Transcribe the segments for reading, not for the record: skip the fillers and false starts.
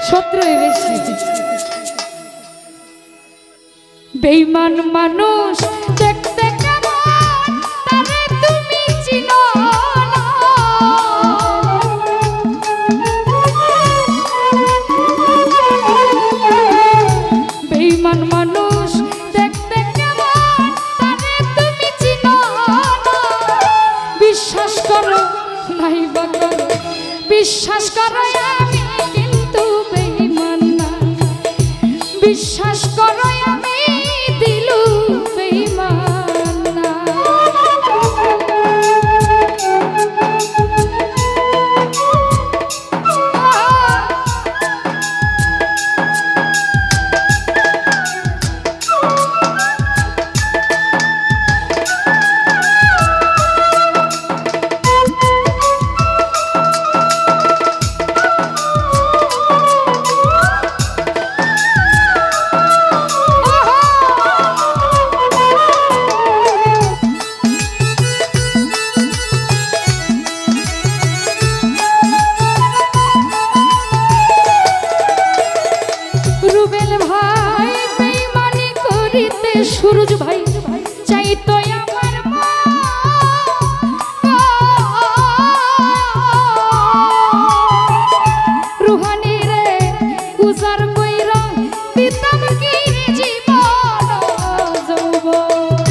শত্রুই বেশি। বেঈমান মানুষ দেখতে কেমন তারে তুমি চিনো না। বেঈমান মানুষ দেখতে কেমন তারে তুমি চিনো না। বিশ্বাস করো নাই বা করো, বিশ্বাস করো আমি কিন্তু বেঈমান না। বিশ্বাস করো আমি দিলু বেঈমান না। সুরজ ভাই চাইতো আমার রুহানি রে উজার কইরা দিতাম কি জীবন যৌবন।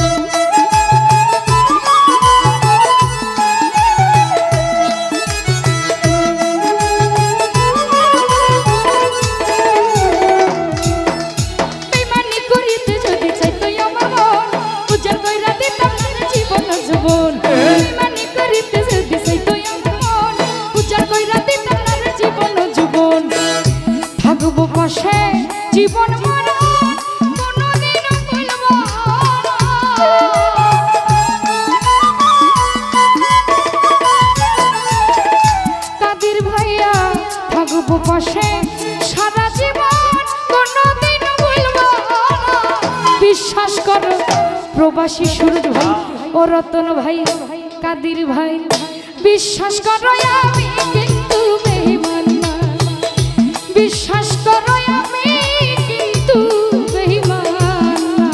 বেঈমানি করিতে যদি চাইতো আমার মন উজার কইরা দিতাম না জীবন যৌবন। বেঈমানি করিতে যদি চাইতো আমার মন উজার কইরা দিতাম না জীবন যৌবন। থাকবো পাশে জীবন মরণ কোনদিনও ভুলব না। কাদের ভাইয়া থাকবো পাশে সারা জীবন কোনদিনও ভুলব না। বিশ্বাস করো প্রবাসী সুরজ ভাই ও রতন ভাই কাদের ভাই, বিশ্বাস করো আমি কিন্তু বেঈমান না। বিশ্বাস করো আমি কিন্তু বেঈমান না।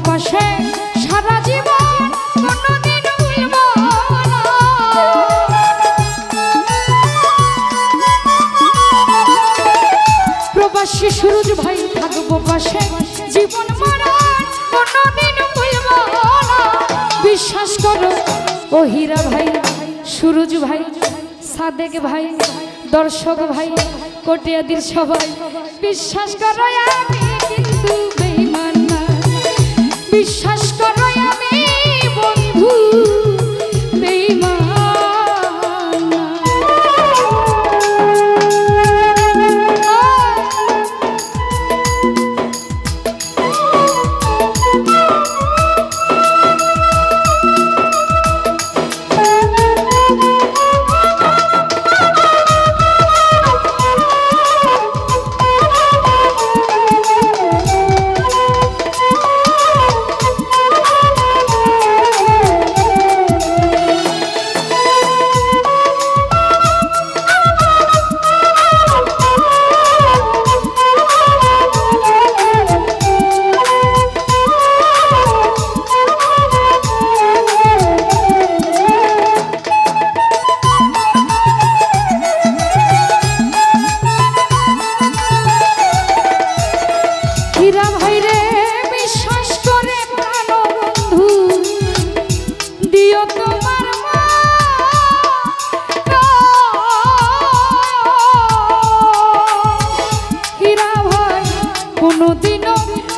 পাশে সারা জীবন পাশে জীবন মরণ কোনদিন ভুলব না। বিশ্বাস করো ও হীরা ভাই, সুরজ ভাই, সাদেক ভাই, দর্শক ভাই, কোটিয়াদির সবাই, বিশ্বাস করো আমি কিন্তু বেঈমান না। বিশ্বাস করো আমি বন্ধু বেঈমান না। হীরা ভাই রে বিশ্বাস করে প্রাণ বন্ধু দিও তোমার হীরা ভাই কোনদিনও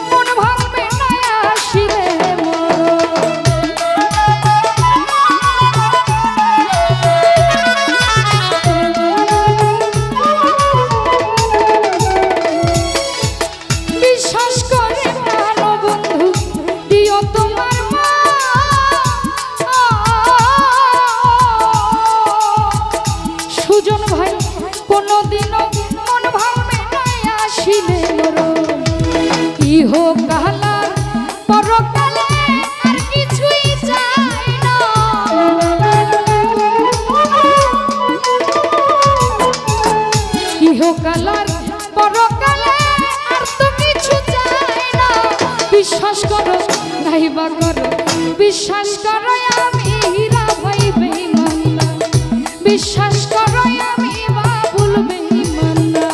মন ভাঙবে না আসিলে বিশ্বাস করে প্রাণ বন্ধু দিও তোমার মা। সুজন ভাই কোনদিনও মন ভাঙবে না আসিলে মরণ। ইহ কালার পরকালে আর কিছুই চাই না। ইহ কালার পরকালে বিশ্বাস করো নাইবা করো, বিশ্বাস করো আমি হীরা ভাই বেঈমান না। বিশ্বাস করো আমি বাবুল বেঈমান না।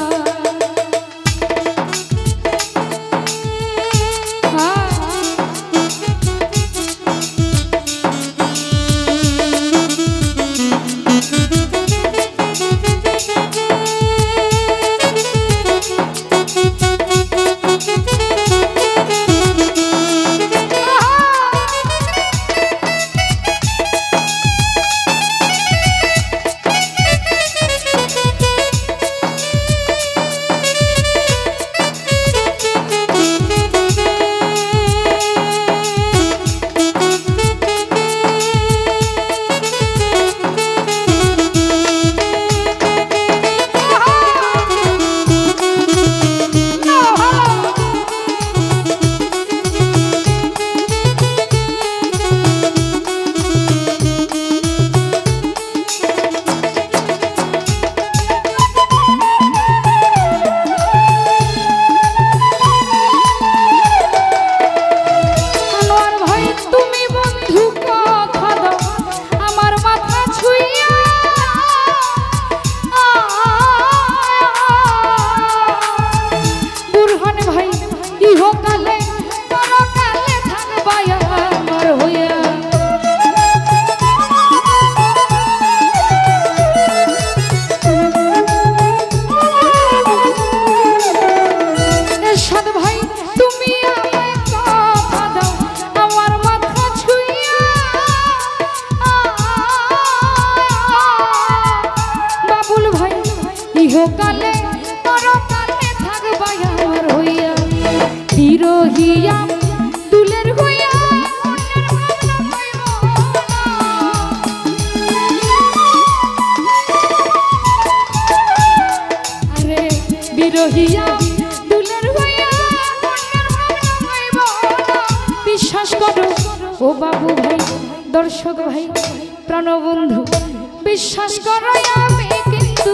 ইহকালে পরকালে থাকবাই আমার হইয়া বিরহিয়া তুলের হইয়া আরে বিরহিয়া তুলের হইয়া বিশ্বাস করো ও বাবু ভাই দর্শক ভাই প্রাণবন্ধু বিশ্বাস করো আমি কিন্তু